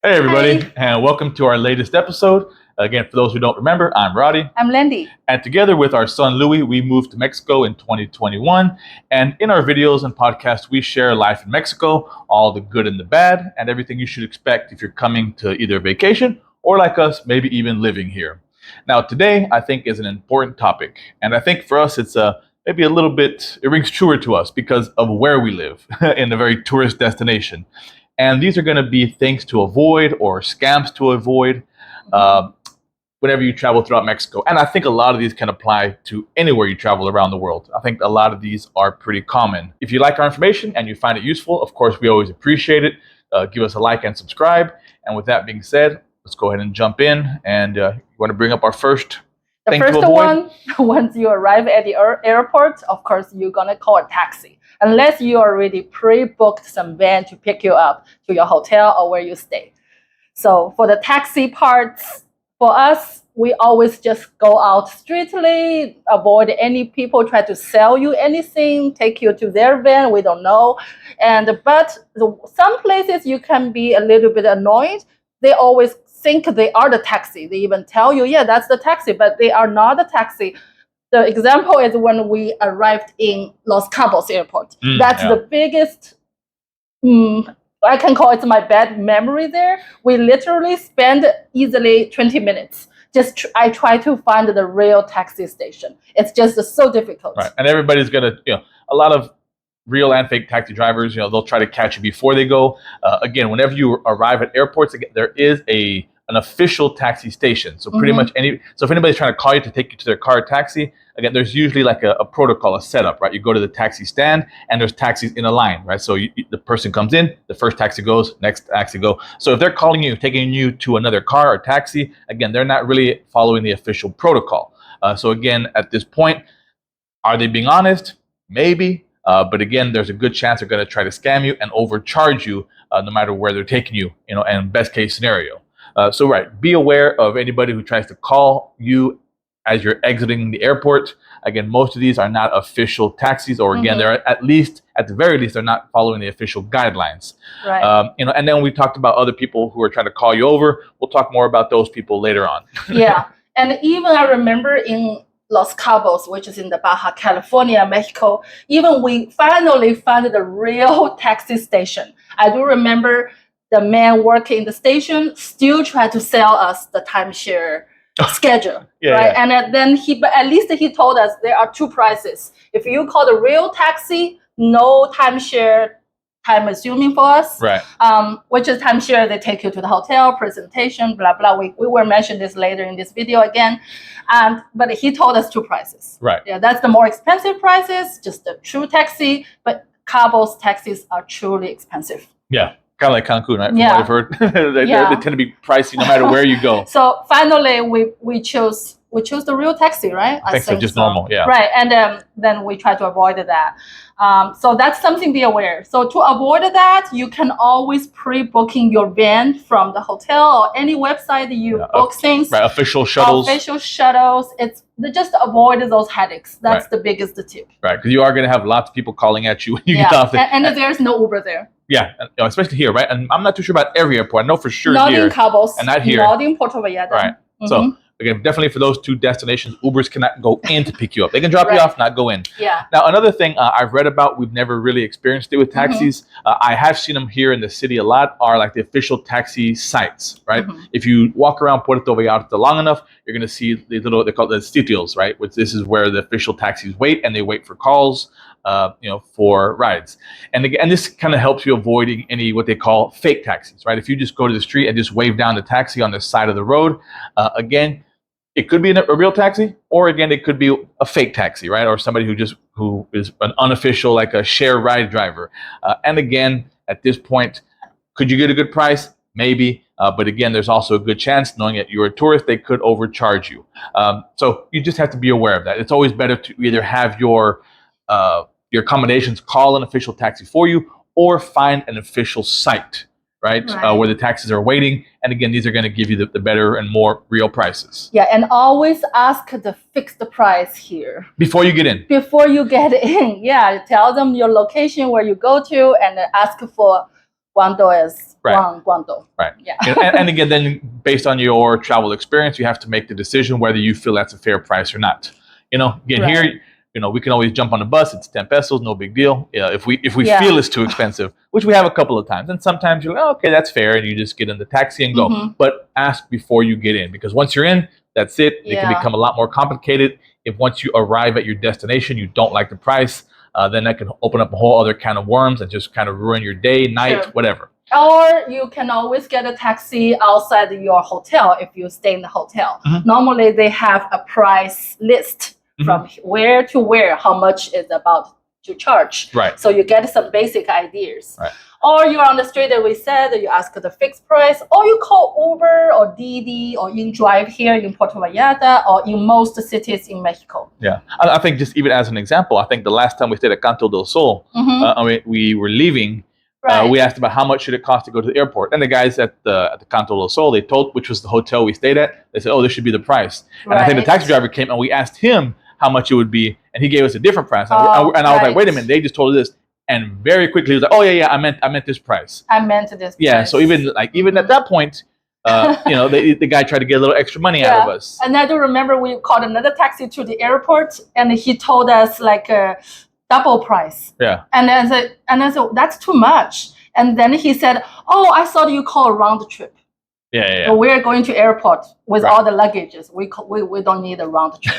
Hey everybody, Hi. and welcome to our latest episode. Again, for those who don't remember, I'm Roddy. I'm Landy. And together with our son Louie, we moved to Mexico in 2021. And in our videos and podcasts, we share life in Mexico, all the good and the bad, and everything you should expect if you're coming to either vacation or, like us, maybe even living here. Now, today, I think, is an important topic. And I think for us, it's maybe a little bit, it rings truer to us because of where we live in a very tourist destination. And these are going to be things to avoid or scams to avoid whenever you travel throughout Mexico. And I think a lot of these can apply to anywhere you travel around the world. I think a lot of these are pretty common. If you like our information and you find it useful, of course, we always appreciate it. Give us a like and subscribe. And with that being said, let's go ahead and jump in. And you want to bring up our first thing to avoid? The first one, once you arrive at the airport, of course, you're going to call a taxi. Unless you already pre-booked some van to pick you up to your hotel or where you stay. So for the taxi parts, for us, we always just go out strictly, avoid any people try to sell you anything, take you to their van, we don't know. But some places you can be a little bit annoyed. They always think they are the taxi. They even tell you, yeah, that's the taxi, but they are not the taxi. The example is when we arrived in Los Cabos airport. That's the biggest, I can call it my bad memory there. We literally spent easily 20 minutes. I try to find the real taxi station. It's just so difficult. Right, and everybody's going to, a lot of real and fake taxi drivers, they'll try to catch you before they go. Again, whenever you arrive at airports, there is an official taxi station. So pretty much so if anybody's trying to call you to take you to their car or taxi, again, there's usually like a protocol, a setup, right? You go to the taxi stand and there's taxis in a line, right? So the person comes in, the first taxi goes, next taxi go. So if they're calling you, taking you to another car or taxi, again, they're not really following the official protocol. So again, at this point, are they being honest? Maybe. But again, there's a good chance they're going to try to scam you and overcharge you no matter where they're taking you, and best case scenario. So be aware of anybody who tries to call you as you're exiting the airport. Again, most of these are not official taxis, or again, they're at the very least, they're not following the official guidelines. Right. And then we talked about other people who are trying to call you over. We'll talk more about those people later on. Yeah, and even I remember in Los Cabos, which is in the Baja California, Mexico, even we finally found the real taxi station. I do remember the man working in the station still tried to sell us the timeshare schedule, right? Yeah. And then at least he told us there are two prices. If you call the real taxi, no timeshare time assuming for us, right? Which is timeshare, they take you to the hotel, presentation, blah, blah. We will mention this later in this video again. But he told us two prices. Right. Yeah, that's the more expensive prices, just the true taxi, but Cabos taxis are truly expensive. Yeah. Kind of like Cancun, right? From what I've heard, they tend to be pricey no matter where you go. So finally, we chose the real taxi, right? I think so, just normal, yeah. Right, and then we try to avoid that. So that's something to be aware. So to avoid that, you can always pre-booking your van from the hotel or any website you book things. Right, official shuttles. It's just to avoid those headaches. That's the biggest tip. Right, because you are going to have lots of people calling at you when you get off there. And there's no Uber there. Yeah, especially here, right? And I'm not too sure about every airport. I know for sure not here. Not in Cabos. And not here. Not in Puerto Vallarta. Right. So again, definitely for those two destinations, Ubers cannot go in to pick you up. They can drop you off, not go in. Yeah. Now, another thing I've read about, we've never really experienced it with taxis. I have seen them here in the city a lot, are like the official taxi sites, right? If you walk around Puerto Vallarta long enough, you're going to see the little, they call it the sitios, right? Which this is where the official taxis wait, and they wait for calls, for rides. And again, this kind of helps you avoiding any what they call fake taxis, right? If you just go to the street and just wave down the taxi on the side of the road, again, it could be a real taxi, or again, it could be a fake taxi, right? Or somebody who is an unofficial, like a share ride driver. And again, at this point, could you get a good price? Maybe. But again, there's also a good chance, knowing that you're a tourist, they could overcharge you. So you just have to be aware of that. It's always better to either have your accommodations call an official taxi for you, or find an official site, right? Where the taxis are waiting. And again, these are going to give you the better and more real prices. Yeah, and always ask the fixed price here. Before you get in. Before you get in, yeah. Tell them your location, where you go to, and ask for Guangdong is Right. Guangdong. Right. Yeah. And again, then based on your travel experience, you have to make the decision whether you feel that's a fair price or not. Again, Right. here, we can always jump on the bus. It's 10 pesos, no big deal. If we Yeah. feel it's too expensive, which we have a couple of times, and sometimes you're like, oh, okay, that's fair, and you just get in the taxi and go. Mhm. But ask before you get in, because once you're in, that's it. It can Yeah. become a lot more complicated. If once you arrive at your destination, you don't like the price, then that can open up a whole other can of worms and just kind of ruin your day, night, Sure. whatever. Or you can always get a taxi outside your hotel if you stay in the hotel. Mhm. Normally, they have a price list from where to where, how much is about to charge. Right. So you get some basic ideas. Right. Or you're on the street that we said, you ask the fixed price, or you call Uber or Didi or InDrive here in Puerto Vallarta or in most cities in Mexico. Yeah, I think just even as an example, I think the last time we stayed at Canto del Sol, we were leaving. Right. We asked about how much should it cost to go to the airport, and the guys at the Canto del Sol, they told, which was the hotel we stayed at, they said, "Oh, this should be the price." And I think the taxi driver came and we asked him how much it would be, and he gave us a different price. And I was like, "Wait a minute, they just told us this." And very quickly he was like, "Oh yeah, I meant this price." I meant this. Yeah, price. so even at that point, the guy tried to get a little extra money out of us. And I do remember we called another taxi to the airport, and he told us like a double price. Yeah. And I said, that's too much. And then he said, "Oh, I thought you call a round trip. Yeah. So we're going to airport with Right. all the luggages. We don't need a round trip."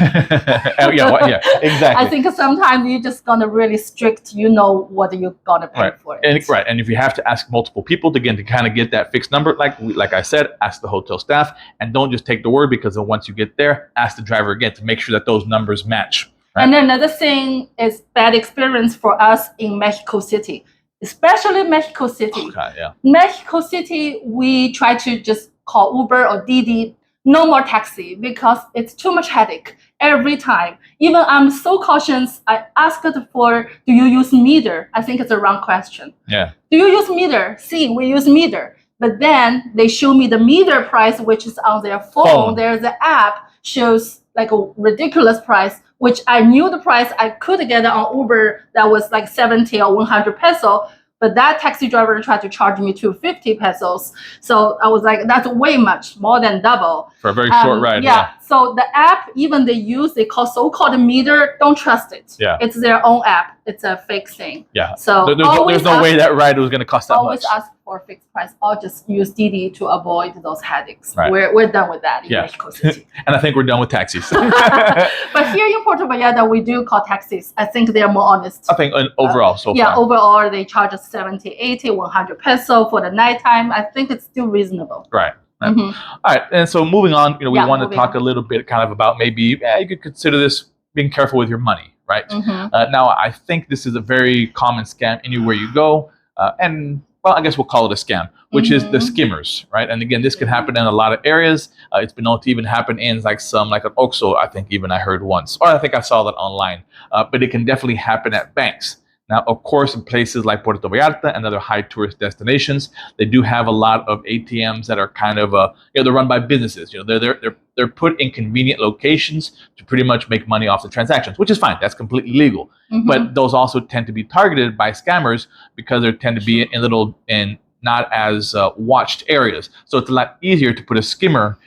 yeah, exactly. I think sometimes you're just gonna really strict. You know what you're gonna pay for it. And if you have to ask multiple people to kind of get that fixed number, like I said, ask the hotel staff, and don't just take the word, because then once you get there, ask the driver again to make sure that those numbers match. Right? And another thing is bad experience for us in Mexico City, especially Mexico City. Oh, God, yeah. Mexico City, we try to just call Uber or Didi, no more taxi, because it's too much headache every time. Even I'm so cautious. I asked for, do you use meter? I think it's a wrong question. Yeah. Do you use meter? See, we use meter. But then they show me the meter price, which is on their phone. There's an app shows like a ridiculous price, which I knew the price I could get on Uber that was like 70 or 100 peso. But that taxi driver tried to charge me 250 pesos. So I was like, that's way much, more than double. For a very short ride. Yeah. So the app, even they call so-called meter, don't trust it. Yeah. It's their own app. It's a fake thing. Yeah. So there's no way that ride was going to cost that much. Always ask for a fixed price, or just use Didi to avoid those headaches. Right. We're done with that in Mexico City. And I think we're done with taxis. But here in Puerto Vallarta, we do call taxis. I think they're more honest. I think overall so yeah, far. overall they charge us 70, 80, 100 peso for the nighttime. I think it's still reasonable. Right. All right. And so moving on, we want to talk a little bit kind of about maybe you could consider this being careful with your money, right? Now, I think this is a very common scam anywhere you go. And well, I guess we'll call it a scam, which is the skimmers, right? And again, this can happen in a lot of areas. It's been known to even happen in like an OXXO, I think even I heard once, or I think I saw that online. But it can definitely happen at banks. Now, of course, in places like Puerto Vallarta and other high tourist destinations, they do have a lot of ATMs that are kind of, they're run by businesses. They're put in convenient locations to pretty much make money off the transactions, which is fine. That's completely legal. But those also tend to be targeted by scammers because they tend to be in not as watched areas. So it's a lot easier to put a skimmer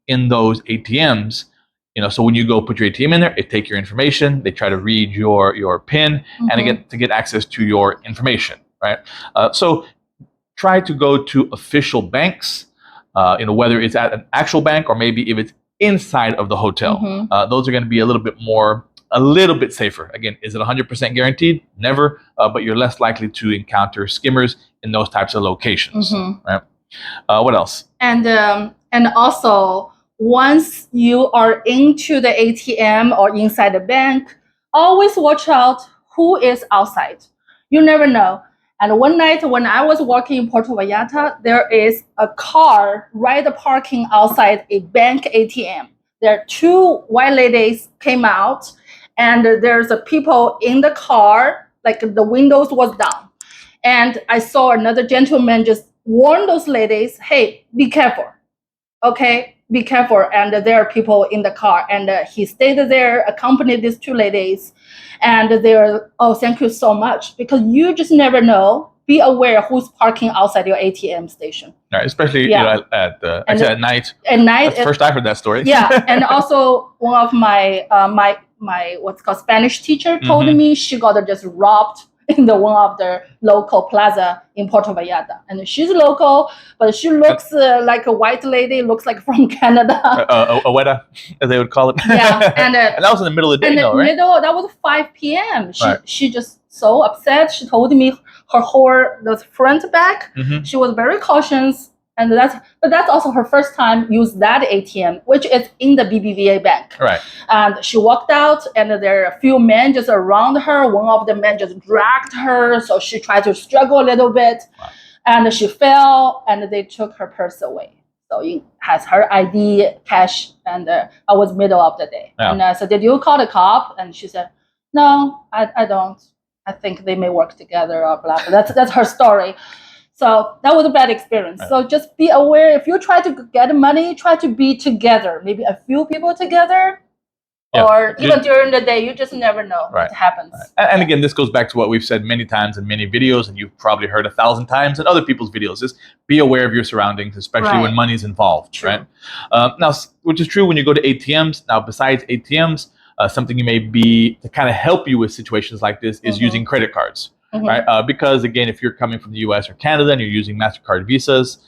in those ATMs. So when you go put your ATM in there, it takes your information. They try to read your PIN and to get access to your information, right? So try to go to official banks, whether it's at an actual bank or maybe if it's inside of the hotel. Those are going to be a little bit safer. Again, is it 100% guaranteed? Never, but you're less likely to encounter skimmers in those types of locations, right? What else? And also, once you are into the ATM or inside the bank, always watch out who is outside. You never know. And one night when I was working in Puerto Vallarta, there is a car right parking outside a bank ATM. There are two white ladies came out, and there's a people in the car, like the windows was down. And I saw another gentleman just warn those ladies, hey, be careful. Okay, be careful. And there are people in the car. And he stayed there, accompanied these two ladies. And they're, oh, thank you so much. Because you just never know. be aware who's parking outside your ATM station. Right, especially actually at night. At night, that's the first I heard that story. Yeah, and also one of my my what's called Spanish teacher told me she got just robbed in one of the local plaza in Puerto Vallarta, and she's local, but she looks like a white lady, looks like from Canada. A weta, as they would call it. Yeah, and that was in the middle of the day, though, right? That was 5 p.m. She just so upset. She told me her whole the front back. She was very cautious, and that's also her first time use that ATM, which is in the BBVA bank. Right. And she walked out, and there are a few men just around her. One of the men just dragged her, so she tried to struggle a little bit, and she fell, and they took her purse away. So it has her ID, cash, and I was middle of the day. Yeah. And I said, did you call the cop? And she said, no, I don't. I think they may work together or blah, blah. That's her story. So that was a bad experience. Right. So just be aware. If you try to get money, try to be together, maybe a few people together. Yeah. Or even during the day, you just never know what happens. Right. And again, this goes back to what we've said many times in many videos, and you've probably heard 1,000 times in other people's videos, is be aware of your surroundings, especially when money's involved. True. Right? Now, which is true when you go to ATMs. Now, besides ATMs, something you may be to kind of help you with situations like this is using credit cards. Right? Because again, if you're coming from the US or Canada and you're using MasterCard visas,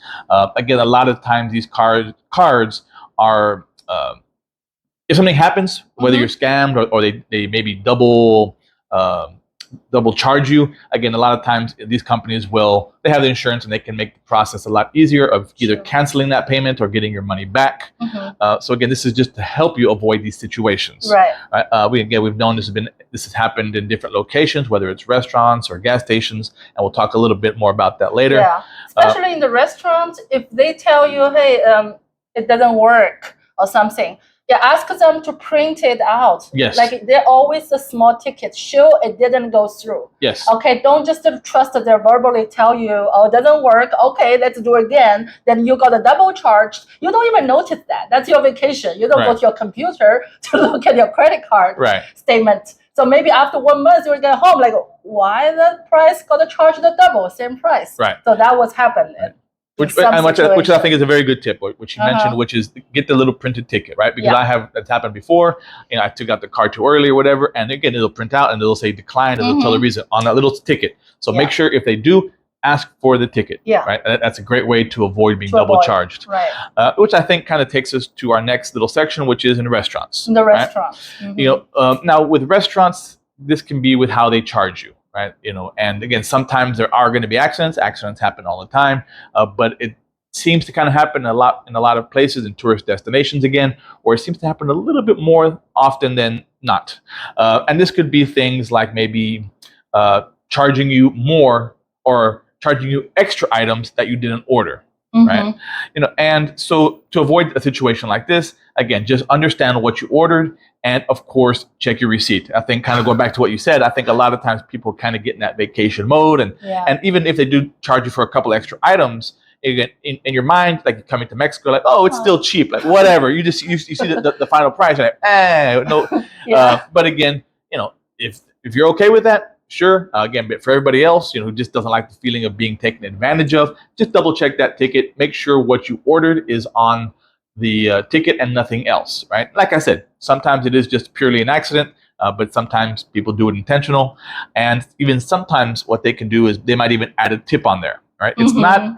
again, a lot of times these cards are, if something happens, whether you're scammed or they maybe double charge you, again, a lot of times these companies they have the insurance and they can make the process a lot easier of either canceling that payment or getting your money back. So again, this is just to help you avoid these situations. Right. We've known this has happened in different locations, whether it's restaurants or gas stations, and we'll talk a little bit more about that later. Yeah, especially in the restaurants, if they tell you, hey, it doesn't work or something, ask them to print it out. Yes. Like they're always a small ticket. Show it didn't go through. Yes. Okay, don't just trust that they verbally tell you, oh, it doesn't work. Okay, let's do it again. Then you got a double charge. You don't even notice that. That's your vacation. You don't go to your computer to look at your credit card statement. So maybe after 1 month, you'll get home like, why the price got to charge the double, same price? Right. So that was happening. Right. Which I think is a very good tip, which you mentioned, which is get the little printed ticket, right? Because that's happened before. I took out the card too early or whatever, and again, it'll print out and it'll say decline, and it'll tell the reason on that little ticket. So make sure if they do, ask for the ticket. Yeah. Right. That's a great way to avoid being double charged. Right. Which I think kind of takes us to our next little section, which is in restaurants. In the restaurants. Right? Now with restaurants, this can be with how they charge you. Right, and again, sometimes there are going to be accidents. Accidents happen all the time, but it seems to kind of happen in a lot of places in tourist destinations again, or it seems to happen a little bit more often than not. And this could be things like maybe charging you more or charging you extra items that you didn't order. Right, and so to avoid a situation like this, again, just understand what you ordered, and of course, check your receipt. I think, kind of going back to what you said, I think a lot of times people kind of get in that vacation mode, and even if they do charge you for a couple extra items, again, in your mind, like you're coming to Mexico, like, oh, it's still cheap, like whatever. You see the final price, like, no. But again, if you're okay with that. Sure. Again, but for everybody else, who just doesn't like the feeling of being taken advantage of, just double check that ticket. Make sure what you ordered is on the ticket and nothing else. Right? Like I said, sometimes it is just purely an accident, but sometimes people do it intentional, and even sometimes what they can do is they might even add a tip on there. Right? It's not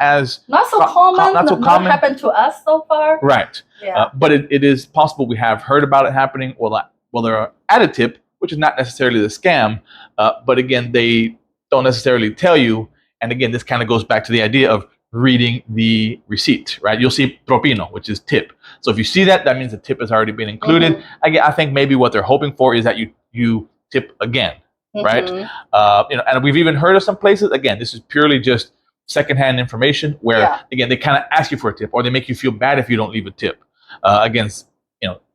so common. Not so common. Not happened to us so far. Right. Yeah. But it is possible. We have heard about it happening. Well, there are added tip, which is not necessarily the scam, but again, they don't necessarily tell you. And again, this kind of goes back to the idea of reading the receipt, right? You'll see propino, which is tip. So if you see that, that means the tip has already been included. Again, I think maybe what they're hoping for is that you tip again, right? And we've even heard of some places, again, this is purely just secondhand information where, again, they kind of ask you for a tip, or they make you feel bad if you don't leave a tip. Again,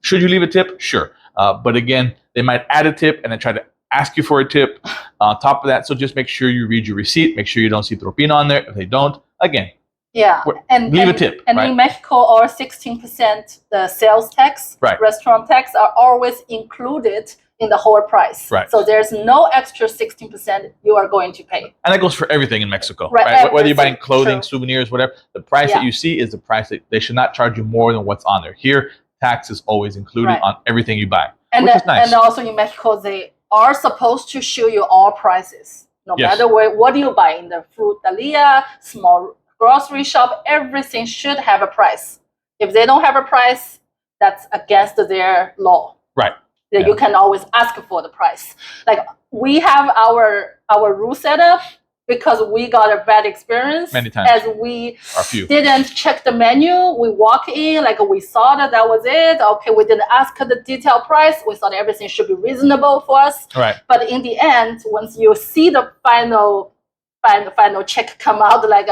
should you leave a tip? Sure. But again, they might add a tip and then try to ask you for a tip on top of that. So just make sure you read your receipt. Make sure you don't see propina on there. If they don't, again, leave a tip. And in Mexico, our 16% the sales tax, restaurant tax are always included in the whole price. Right. So there's no extra 16% you are going to pay. And that goes for everything in Mexico, Right, right? Whether you're buying everything. clothing, True. souvenirs, whatever, the price that you see is the price that they should not charge you more than what's on there. Here, tax is always included on everything you buy, which is nice. And also in Mexico, they are supposed to show you all prices, no matter what you buy in the fruteria, small grocery shop, everything should have a price. If they don't have a price, that's against their law. Right. You can always ask for the price. Like we have our rule set up because we got a bad experience many times as we didn't check the menu. We walk in, like we saw that was it. Okay, we didn't ask the detailed price. We thought everything should be reasonable for us. Right. But in the end, once you see the final check come out, like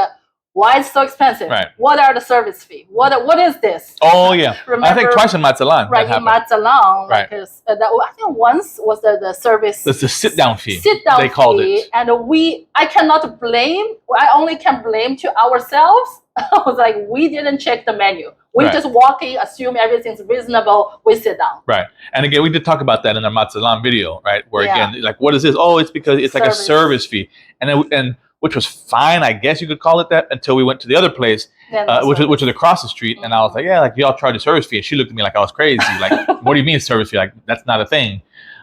why it's so expensive? Right. What are the service fee? What is this? Oh yeah. Remember, I think twice in Mazatlan. Right, in Mazatlan. Right. Like, I think once was the service. That's the sit down fee. They called it. And I cannot blame. I only can blame to ourselves. I was like, we didn't check the menu. We just walk in, assume everything's reasonable. We sit down. Right. And again, we did talk about that in our Mazatlan video, right? Where again, like, what is this? Oh, it's because it's like a service fee, and which was fine, I guess you could call it that, until we went to the other place, which was across the street, and I was like, yeah, like y'all charge a service fee, and she looked at me like I was crazy, like, what do you mean service fee? Like that's not a thing.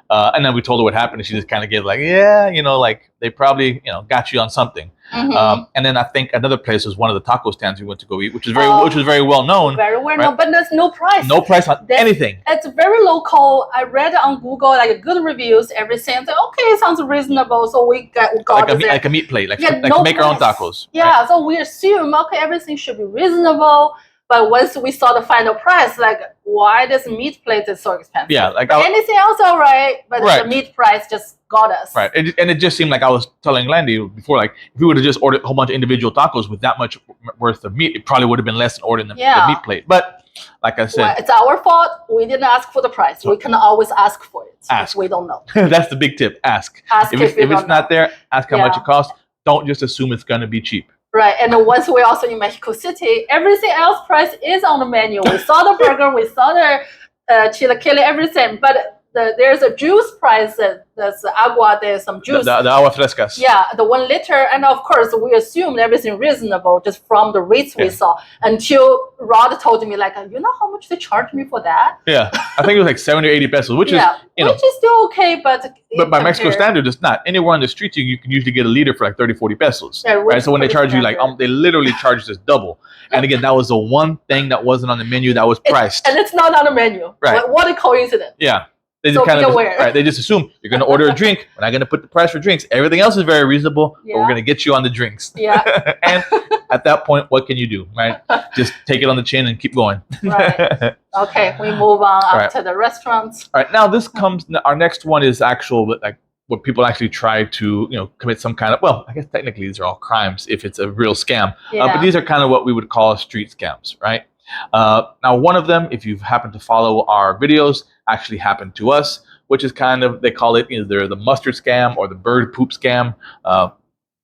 And then we told her what happened, and she just kind of gave like, yeah, like they probably got you on something. And then I think another place was one of the taco stands we went to go eat, which was very well known. Very well known, but there's no price. No price on anything. It's very local. I read on Google like good reviews, everything. So, okay, sounds reasonable. So we got like a meat plate, like to make our own tacos. Yeah, right? So we assume okay, everything should be reasonable. But once we saw the final price, like, why this meat plate is so expensive? Yeah, like anything else, all right, but the meat price just got us. Right, and it just seemed like I was telling Landy before, like, if we would have just ordered a whole bunch of individual tacos with that much worth of meat, it probably would have been less than ordering the meat plate. But like I said, it's our fault. We didn't ask for the price. We can always ask for it. Ask. We don't know. That's the big tip. Ask. If it's not there, ask how much it costs. Don't just assume it's going to be cheap. Right, and once we're also in Mexico City, everything else price is on the menu. We saw the burger, we saw the chilaquile, everything, but there's a juice price. There's agua, there's some juice. The agua frescas. Yeah, the 1 liter, and of course we assumed everything reasonable just from the rates we saw. Until Rod told me, like, you know how much they charge me for that? Yeah, I think it was like 70 or 80 pesos, which is which is still okay, but by Mexico standard, it's not. Anywhere on the street, you can usually get a liter for like 30, 40 pesos. Yeah, right. So when they charge you, like, they literally charge us double. And again, that was the one thing that wasn't on the menu that was priced. And it's not on the menu. Right. What a coincidence. Yeah. They just they just assume you're going to order a drink. We're not going to put the price for drinks. Everything else is very reasonable, but we're going to get you on the drinks. Yeah. And at that point, what can you do, right? Just take it on the chin and keep going. Right. Okay, we move on up to the restaurants. All right. Now this comes. Our next one is actual, like, what people actually try to, commit some kind of. Well, I guess technically these are all crimes if it's a real scam. But these are kind of what we would call street scams, right? Now, one of them, if you've happened to follow our videos, actually happened to us, which is kind of, they call it either the mustard scam or the bird poop scam,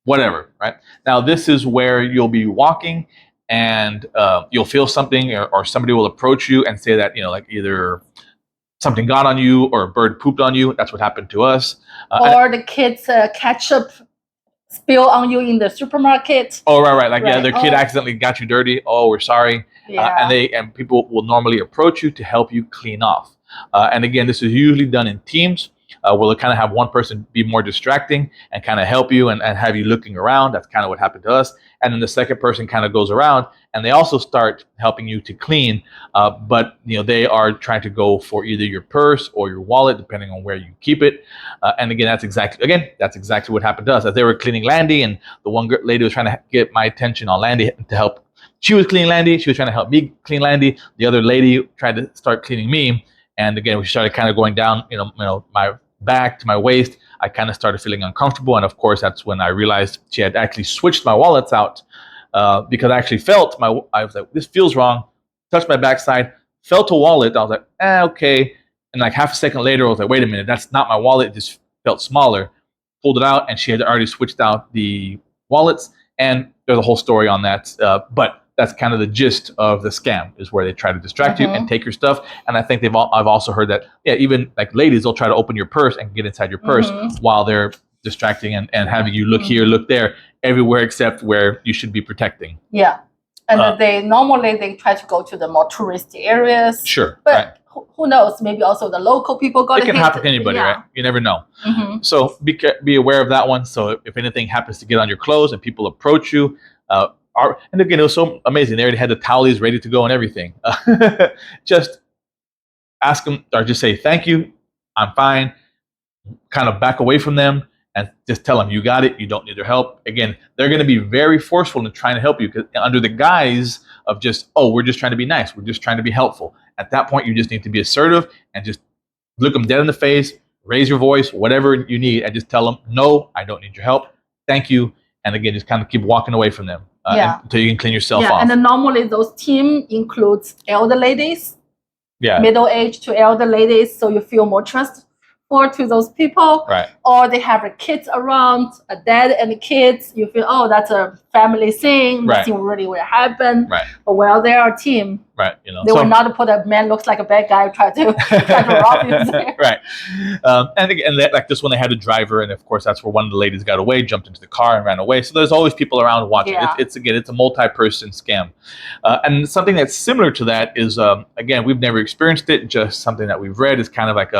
whatever, right? Now, this is where you'll be walking and you'll feel something, or somebody will approach you and say that, like, either something got on you or a bird pooped on you. That's what happened to us. Or the kids' ketchup spill on you in the supermarket. Oh, right. Like, their kid accidentally got you dirty. Oh, we're sorry. Yeah. And people will normally approach you to help you clean off. And again, this is usually done in teams. We'll kind of have one person be more distracting and kind of help you and have you looking around. That's kind of what happened to us. And then the second person kind of goes around and they also start helping you to clean. But they are trying to go for either your purse or your wallet, depending on where you keep it. And again, that's exactly what happened to us. As they were cleaning Landy, and the one lady was trying to get my attention on Landy to help. She was cleaning Landy. She was trying to help me clean Landy. The other lady tried to start cleaning me. And again, we started kind of going down, my back to my waist. I kind of started feeling uncomfortable. And of course, that's when I realized she had actually switched my wallets out because I actually felt I was like, this feels wrong. Touched my backside, felt a wallet. I was like, okay. And like half a second later, I was like, wait a minute, that's not my wallet. It just felt smaller. Pulled it out, and she had already switched out the wallets. And there's a whole story on that. But that's kind of the gist of the scam, is where they try to distract you and take your stuff. And I think I've also heard that, yeah, even like ladies, they'll try to open your purse and get inside your purse while they're distracting and having you look here, look there, everywhere except where you should be protecting. Yeah. And they normally try to go to the more touristy areas. Sure. But right. Who knows? Maybe also the local people got it can happen to anybody, right? You never know. So be aware of that one. So if anything happens to get on your clothes and people approach you, and again, it was so amazing. They already had the towelies ready to go and everything. Just ask them, or just say, thank you, I'm fine. Kind of back away from them and just tell them you got it. You don't need their help. Again, they're going to be very forceful in trying to help you, because under the guise of just, oh, we're just trying to be nice. We're just trying to be helpful. At that point, you just need to be assertive and just look them dead in the face, raise your voice, whatever you need, and just tell them, no, I don't need your help. Thank you. And again, just kind of keep walking away from them until you can clean yourself off. And then normally those team includes elder ladies, middle-aged to elder ladies, so you feel more trust to those people, right? Or they have kids around, a dad and the kids. You feel, oh, that's a family thing. Nothing really will happen. Right. But while they are a team, right? They will not put a man looks like a bad guy try to rob you. Right. And again, like this one, they had a driver, and of course that's where one of the ladies got away, jumped into the car and ran away. So there's always people around watching. Yeah. It's a multi-person scam, and something that's similar to that is again, we've never experienced it. Just something that we've read is kind of like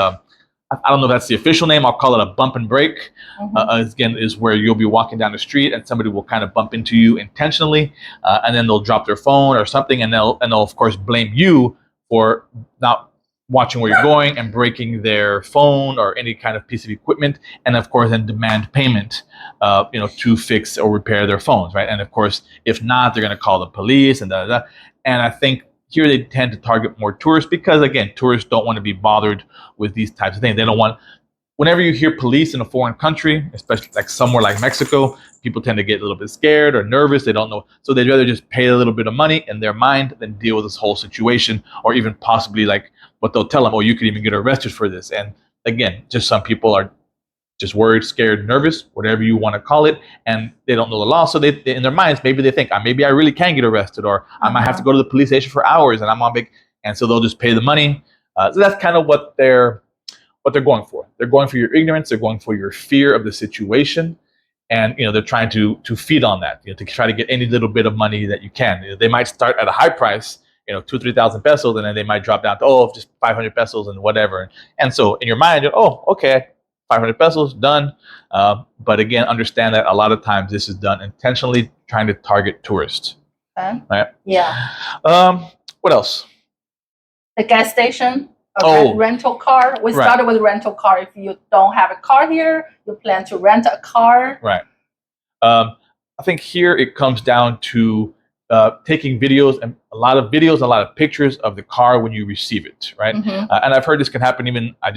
I don't know if that's the official name. I'll call it a bump and break. Again, is where you'll be walking down the street and somebody will kind of bump into you intentionally, and then they'll drop their phone or something, and they'll of course blame you for not watching where you're going and breaking their phone or any kind of piece of equipment, and of course then demand payment, to fix or repair their phones, right? And of course, if not, they're going to call the police and And I think here they tend to target more tourists because, again, tourists don't want to be bothered with these types of things. They don't want, whenever you hear police in a foreign country, especially like somewhere like Mexico, people tend to get a little bit scared or nervous. They don't know. So they'd rather just pay a little bit of money in their mind than deal with this whole situation, or even possibly like what they'll tell them, oh, you could even get arrested for this. And again, just some people are just worried, scared, nervous, whatever you want to call it, and they don't know the law. So they in their minds, maybe they think, maybe I really can get arrested, or I might have to go to the police station for hours, and I'm on big, and so they'll just pay the money. So that's kind of what they're going for. They're going for your ignorance. They're going for your fear of the situation, and they're trying to feed on that, to try to get any little bit of money that you can. They might start at a high price, 2,000-3,000 pesos, and then they might drop down to just 500 pesos and whatever. And so in your mind, okay. 500 pesos, done. But again, understand that a lot of times this is done intentionally, trying to target tourists. Okay. Right? Yeah. What else? The gas station, rental car. We started with rental car. If you don't have a car here, you plan to rent a car. Right. I think here it comes down to taking videos, and a lot of pictures of the car when you receive it, right? And I've heard this can happen even, I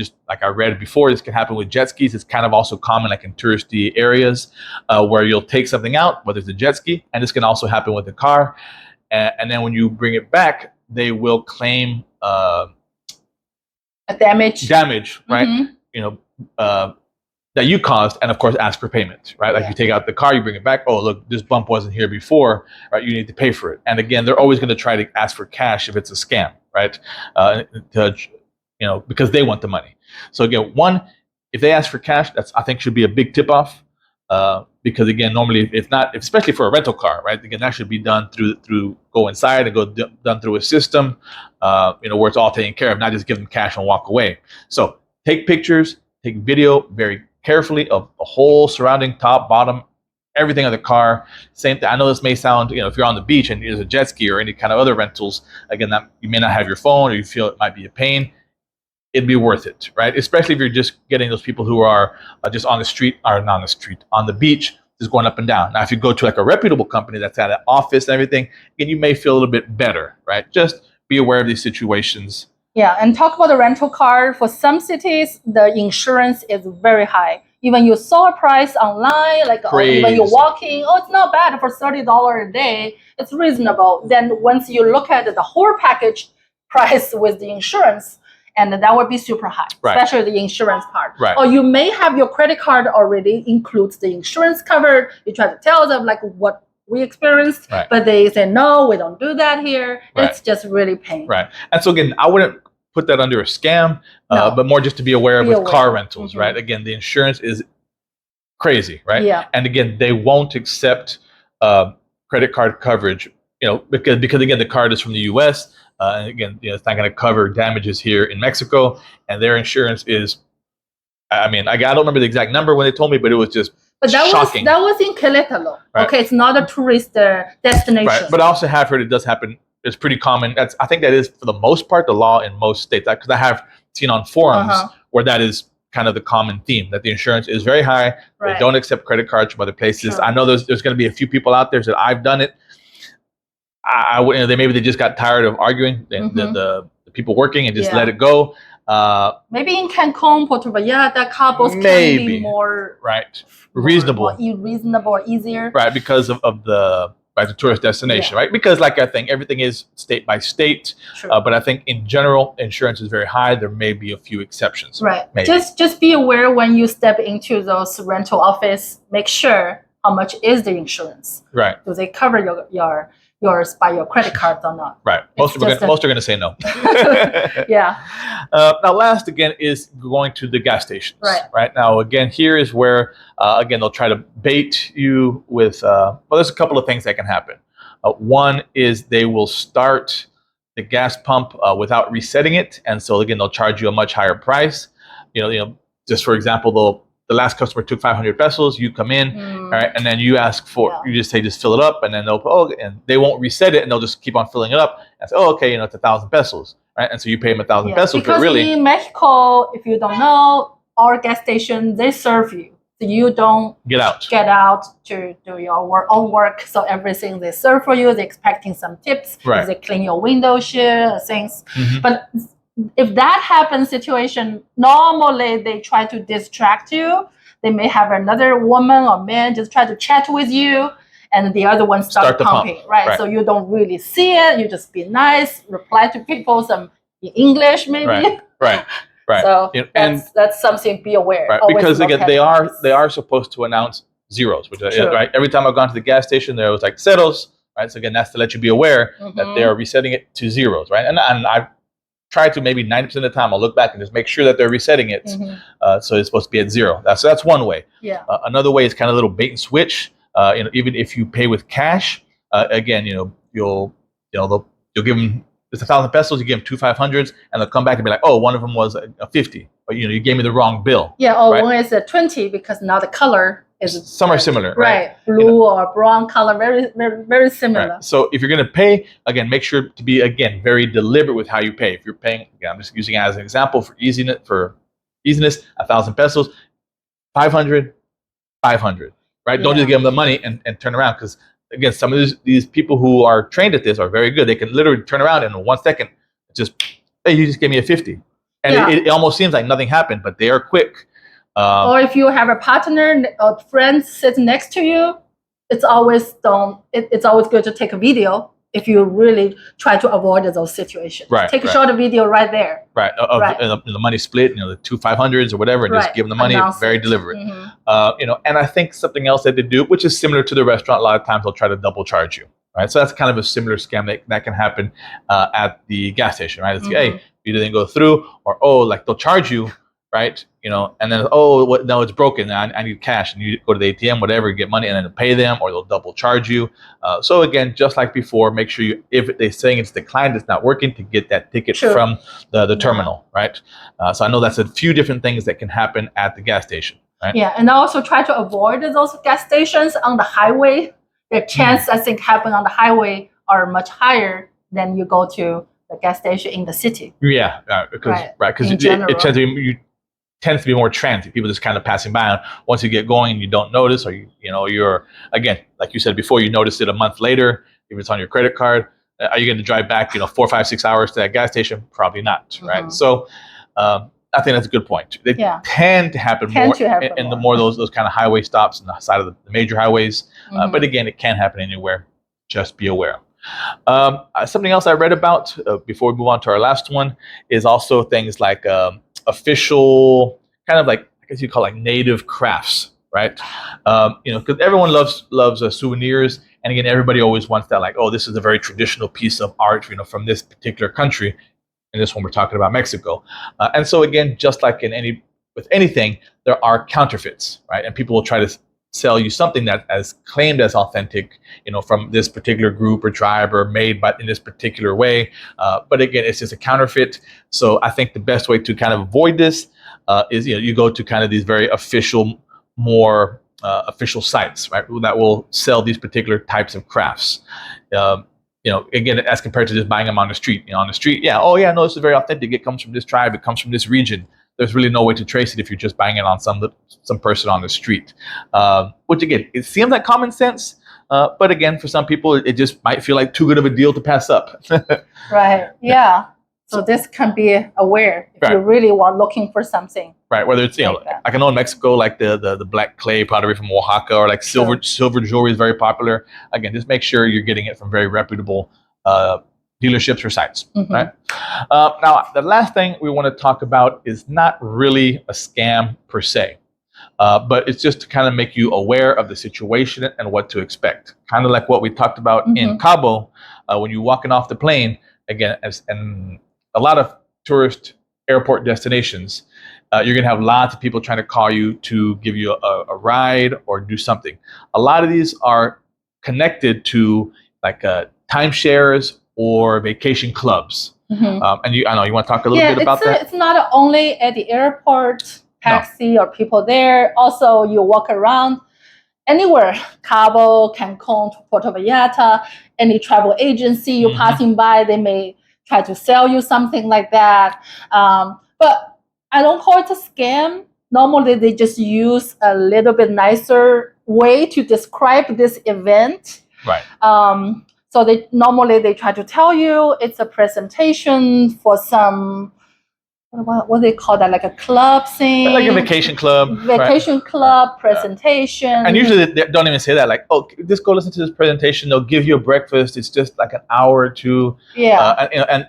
read before, this can happen with jet skis. It's kind of also common like in touristy areas where you'll take something out, whether it's a jet ski, and this can also happen with the car. And then when you bring it back, they will claim a damage, right? That you caused, and of course ask for payment, right? Like you take out the car, you bring it back. Oh, look, this bump wasn't here before, right? You need to pay for it. And again, they're always going to try to ask for cash if it's a scam, right? Because they want the money. So again, one, if they ask for cash, I think should be a big tip off, because again, normally if not, especially for a rental car, right? Again, that should be done through go inside and done through a system, where it's all taken care of, not just give them cash and walk away. So take pictures, take video very carefully of the whole surrounding, top, bottom, everything of the car. Same thing. I know this may sound, if you're on the beach and there's a jet ski or any kind of other rentals, again, that you may not have your phone, or you feel it might be a pain. It'd be worth it, right? Especially if you're just getting those people who are just on the street, or not on the street, on the beach, just going up and down. Now, if you go to like a reputable company that's at an office and everything, again, you may feel a little bit better, right? Just be aware of these situations. Yeah, and talk about the rental car. For some cities, the insurance is very high. Even you saw a price online, or even you're walking, it's not bad for $30 a day. It's reasonable. Then once you look at the whole package price with the insurance, and that would be super high, especially the insurance part. Right. Or you may have your credit card already includes the insurance covered. You try to tell them what we experienced, Right. but they say, no, we don't do that here. Right. It's just really pain. Right. And so again, I wouldn't put that under a scam, No. but more just to be aware of Be with aware. car rentals, Mhm. right? Again, the insurance is crazy, right? Yeah. And again, they won't accept credit card coverage, because again, the card is from the U.S. And again, it's not going to cover damages here in Mexico, and their insurance is. I mean, I don't remember the exact number when they told me, but it was just shocking. That was in Queretaro. Right. Okay, it's not a tourist destination. Right. But I also have heard it does happen. It's pretty common. I think that is for the most part the law in most states, because I have seen on forums where that is kind of the common theme, that the insurance is very high. Right. They don't accept credit cards from other places. Sure. I know there's going to be a few people out there that I've done it. I wouldn't. Maybe they just got tired of arguing the people working and just let it go. Maybe in Cancun, Puerto Vallarta, Cabos can be more reasonable, or easier, right? Because of the tourist destination, right? Because like I think everything is state by state, but I think in general insurance is very high. There may be a few exceptions, right? Maybe. Just be aware when you step into those rental office. Make sure how much is the insurance, right? Do they cover yours by your credit card or not? Right. Most are going to say no. Yeah. Now, last again is going to the gas stations. Right. Now, again, here is where again they'll try to bait you with. Well, there's a couple of things that can happen. One is they will start the gas pump without resetting it, and so again they'll charge you a much higher price. Just for example, the last customer took 500 pesos. You come in, all right, and then you ask for, you just say, just fill it up, and then and they won't reset it, and they'll just keep on filling it up, and say, okay, it's 1,000 pesos, right? And so you pay them 1,000 pesos, because but really, in Mexico, if you don't know, our gas station they serve you, so you don't get out to do your own work. So everything they serve for you, they're expecting some tips. Right. They clean your window shield, things, but if that happens situation, normally they try to distract you. They may have another woman or man just try to chat with you, and the other one start pumping, right? So you don't really see it. You just be nice, reply to people some in English maybe. Right. So that's something to be aware. Right. Because again, they are supposed to announce zeros, which right. Every time I've gone to the gas station, there was like ceros, right? So again, that's to let you be aware that they are resetting it to zeros, right? And I've try to maybe 90% of the time I'll look back and just make sure that they're resetting it, so it's supposed to be at zero. That's one way. Yeah. Another way is kind of a little bait and switch. Even if you pay with cash, again, you'll give them it's 1,000 pesos. You give them 2 500s, and they'll come back and be like, oh, one of them was a 50, but you gave me the wrong bill. Yeah, or one is a 20 because now the color is some are similar, right? Blue or brown color, very, very, very similar. Right. So if you're going to pay, again, make sure to be very deliberate with how you pay. If you're paying, again, I'm just using it as an example for easiness, 1,000 pesos, 500, 500, right? Don't just give them the money and turn around, because again, some of these people who are trained at this are very good. They can literally turn around in 1 second, hey, you just gave me a 50, and it almost seems like nothing happened, but they are quick. Or if you have a partner or friend sitting next to you, it's always good to take a video if you really try to avoid those situations. Right. Take a short video right there. Right. The money split, the 2 500s or whatever, and just give them the money. Very deliberate. And I think something else that they do, which is similar to the restaurant, a lot of times they'll try to double charge you. Right. So that's kind of a similar scam that can happen at the gas station. Right. It's hey, you didn't go through, or they'll charge you. Right, and then no, it's broken. I need cash, and you go to the ATM, whatever, get money, and then pay them, or they'll double charge you. So again, just like before, make sure if they're saying it's declined, it's not working, to get that ticket from the terminal, right? So I know that's a few different things that can happen at the gas station, right? Yeah, and also try to avoid those gas stations on the highway. The chance I think happen on the highway are much higher than you go to the gas station in the city. Yeah, because it tends to be more transient. People just kind of passing by, and once you get going, you don't notice, or you're again, like you said before, you notice it a month later. If it's on your credit card, are you going to drive back 4, 5, 6 hours to that gas station? Probably not, right? So I think that's a good point. They tend to happen more in the more those kind of highway stops on the side of the major highways. But again, it can happen anywhere. Just be aware. Something else I read about before we move on to our last one is also things like official, kind of like, I guess you call native crafts, right? Because everyone loves souvenirs, And again, everybody always wants that, like, oh, this is a very traditional piece of art, from this particular country. And this one we're talking about Mexico. And so again, just like with anything, there are counterfeits, right? And people will try to sell you something that is claimed as authentic, from this particular group or tribe or made but in this particular way. But again, it's just a counterfeit. So I think the best way to kind of avoid this is, you go to kind of these very official, more official sites, right, that will sell these particular types of crafts. Again, as compared to just buying them on the street. On the street, oh yeah, no, this is very authentic. It comes from this tribe. It comes from this region. There's really no way to trace it if you're just buying it on some person on the street. Which again, it seems like common sense, but again, for some people, it just might feel like too good of a deal to pass up. Right. Yeah. So this can be aware if you really want looking for something. Right. Whether it's like I know in Mexico, like the black clay pottery from Oaxaca, or like silver jewelry is very popular. Again, just make sure you're getting it from very reputable dealerships or sites. Right. Now, the last thing we want to talk about is not really a scam per se, but it's just to kind of make you aware of the situation and what to expect. Kind of like what we talked about in Cabo, when you're walking off the plane. Again, and a lot of tourist airport destinations, you're going to have lots of people trying to call you to give you a ride or do something. A lot of these are connected to like timeshares or vacation clubs. And I know you want to talk a little bit about that? It's not only at the airport, taxi or people there. Also, you walk around anywhere, Cabo, Cancun, Puerto Vallarta, any travel agency you're passing by, they may try to sell you something like that. But I don't call it a scam. Normally, they just use a little bit nicer way to describe this event. Right. So they try to tell you it's a presentation for some, what do they call that, like a club thing, like a vacation club, club presentation. And usually they don't even say that, like, oh, just go listen to this presentation, they'll give you a breakfast, it's just like an hour or two. And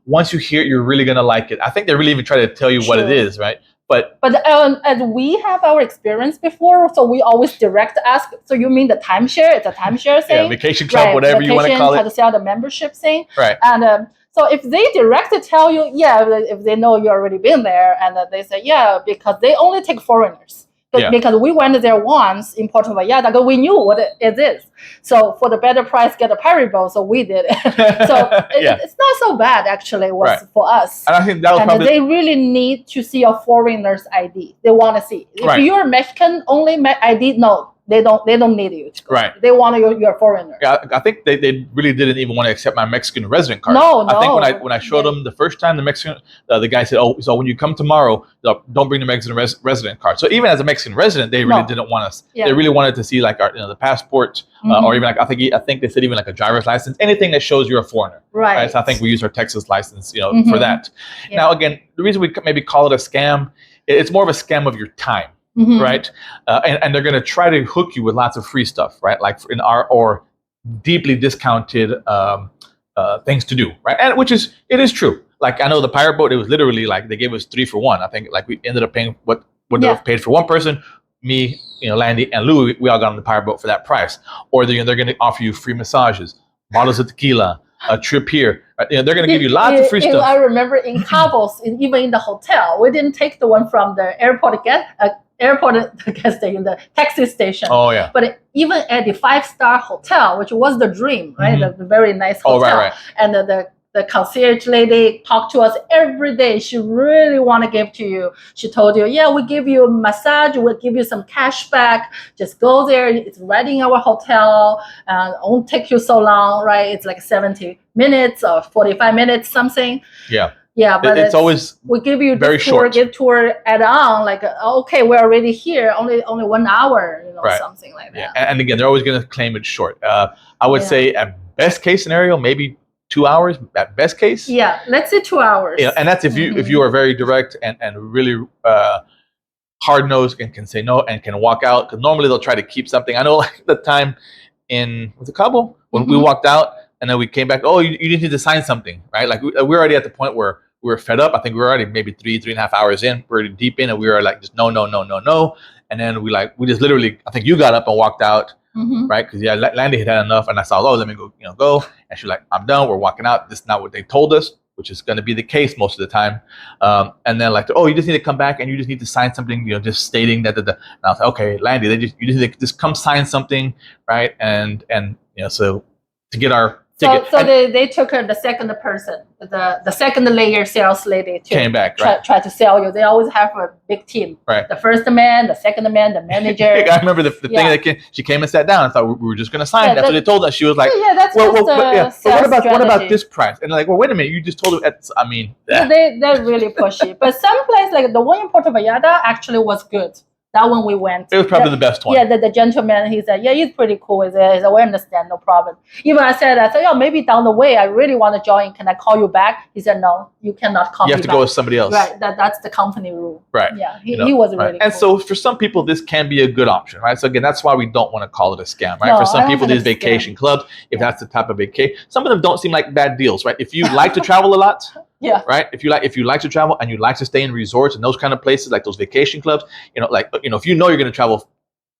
once you hear it, you're really gonna like it. I think they really even try to tell you what it is, right? But as we have our experience before, so we always direct ask. So you mean the timeshare? It's a timeshare thing, vacation club, whatever you want to call it. Try to sell the membership thing, right? And so if they directly tell you, if they know you already been there, and they say, because they only take foreigners. Because we went there once in Puerto Vallarta, because we knew what it is. So for the better price, get a parable. So we did it. So it's not so bad, actually, for us. And I think that was probably... they really need to see a foreigner's ID. They want to see. If you're Mexican only ID, no. They don't need you. They want you're a foreigner. Yeah, I think they really didn't even want to accept my Mexican resident card. No. I think when I showed them the first time, the guy said, "Oh, so when you come tomorrow, don't bring the Mexican resident card." So even as a Mexican resident, they really didn't want us. They really wanted to see like our the passport, or even like I think they said even like a driver's license, anything that shows you're a foreigner. Right. So I think we use our Texas license, for that. Now again, the reason we maybe call it a scam, it's more of a scam of your time. Right, and they're going to try to hook you with lots of free stuff, right? Like or deeply discounted things to do, right? And it is true. Like I know the pirate boat, it was literally like they gave us 3 for 1. I think like we ended up paying what would have paid for one person, me, Landy and Louie. We all got on the pirate boat for that price. Or they're going to offer you free massages, bottles of tequila, a trip here. They're going to give you lots of free stuff. I remember in Cabos, even in the hotel, we didn't take the one from the airport gas station, the taxi station. Oh yeah. But even at the 5-star hotel, which was the dream, right? The very nice hotel. Oh right. And the concierge lady talked to us every day. She really want to give to you. She told you, we give you a massage. We'll give you some cash back. Just go there. It's right in our hotel. It won't take you so long, right? It's like 70 minutes or 45 minutes, something. Yeah, but it's always we give you very short. Give tour add on, like okay, we're already here, only 1 hour, something like that. Yeah, and again, they're always going to claim it's short. I would say at best case scenario, maybe 2 hours at best case. Yeah, let's say 2 hours. And that's if you are very direct and really hard nosed and can say no and can walk out. Because normally they'll try to keep something. I know like the time in Cabo when we walked out. And then we came back. Oh, you didn't need to sign something, right? Like we're already at the point where we were fed up. I think we were already maybe 3.5 hours in. We're deep in, and we were like, just no. And then we just literally, I think you got up and walked out. right? Because Landy had had enough, and I saw, oh, let me go, and she's like, I'm done. We're walking out. This is not what they told us, which is going to be the case most of the time. And then like, oh, you just need to come back and you just need to sign something, just stating that. And I was like, okay, Landy, you just need to just come sign something, right? And so to get our ticket. So they took her, the second person, the second layer sales lady to came back, try to sell you. They always have a big team. Right. The first man, the second man, the manager. I remember the thing that she came and sat down. I thought we were just going to sign. That's what they told us. She was like, that's but what about this price? And like, well, wait a minute. You just told it. I mean, they're really pushy. But some place like the one in Puerto Vallarta actually was good. That one we went. It was probably the best one. Yeah, the gentleman, he said, yeah, he's pretty cool with it. He said, we understand, no problem. Even I said, yeah, maybe down the way, I really want to join. Can I call you back? He said, no, you cannot call me back. You have to go with somebody else. Right, that's the company rule. Right. Yeah, he was really cool. And so for some people, this can be a good option, right? So again, that's why we don't want to call it a scam, right? No, for some people, these vacation clubs, if that's the type of vacation, some of them don't seem like bad deals, right? If you like to travel a lot, yeah. Right. If you like to travel and you like to stay in resorts and those kind of places, like those vacation clubs, if you know you're going to travel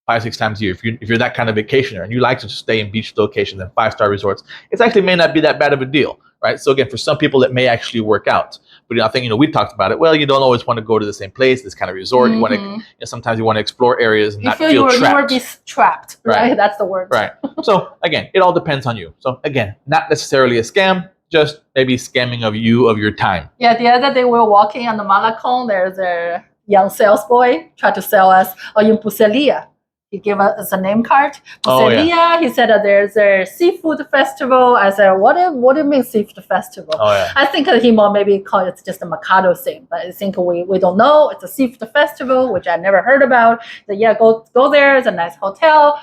5-6 times a year, if you're that kind of vacationer and you like to stay in beach locations and 5-star resorts, it actually may not be that bad of a deal, right? So again, for some people, it may actually work out. But I think we talked about it. Well, you don't always want to go to the same place, this kind of resort. You want to sometimes you want to explore areas and not feel trapped. You will be trapped, right? That's the word. Right. So again, it all depends on you. So again, not necessarily a scam. Just maybe scamming of your time. Yeah, the other day we were walking on the Malacon. There's a young sales boy tried to sell us in Pucelia. He gave us a name card. Pucelia, He said that there's a seafood festival. I said, what do you mean seafood festival? Oh, yeah. I think he might maybe call it just a Mercado thing, but I think we don't know. It's a seafood festival, which I never heard about. So yeah, go there. It's a nice hotel.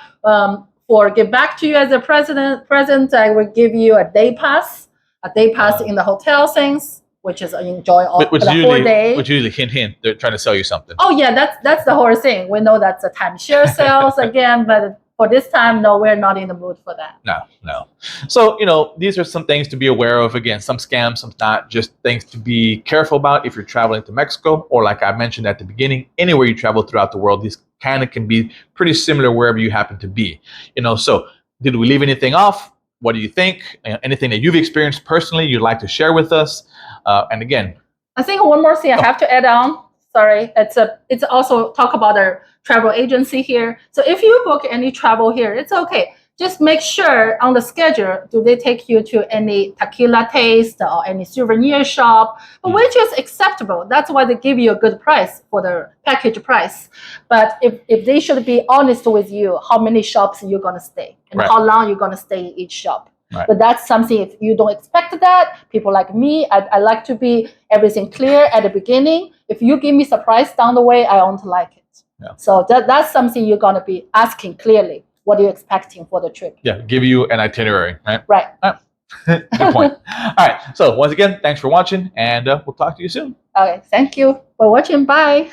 For give back to you as a present, I will give you a day pass. A day pass in the hotel things, which is enjoy all the whole day. Which usually hint, they're trying to sell you something. Oh yeah, that's the whole thing. We know that's a timeshare sales again, but for this time, no, we're not in the mood for that. No. So these are some things to be aware of. Again, some scams, some not. Just things to be careful about if you're traveling to Mexico, or like I mentioned at the beginning, anywhere you travel throughout the world. These kind of can be pretty similar wherever you happen to be. So did we leave anything off? What do you think? Anything that you've experienced personally you'd like to share with us? And again, I think one more thing I have to add on. Sorry, it's also talk about our travel agency here. So if you book any travel here, it's okay. Just make sure on the schedule, do they take you to any tequila taste or any souvenir shop, which is acceptable. That's why they give you a good price for the package price. But if they should be honest with you, how many shops you're going to stay and how long you're going to stay in each shop. Right. But that's something, if you don't expect that, people like me, I like to be everything clear at the beginning. If you give me surprise down the way, I won't like it. Yeah. So that's something you're going to be asking clearly. What are you expecting for the trip? Yeah, give you an itinerary, right? Right. Good point. All right. So once again, thanks for watching, and we'll talk to you soon. Okay. Thank you for watching. Bye.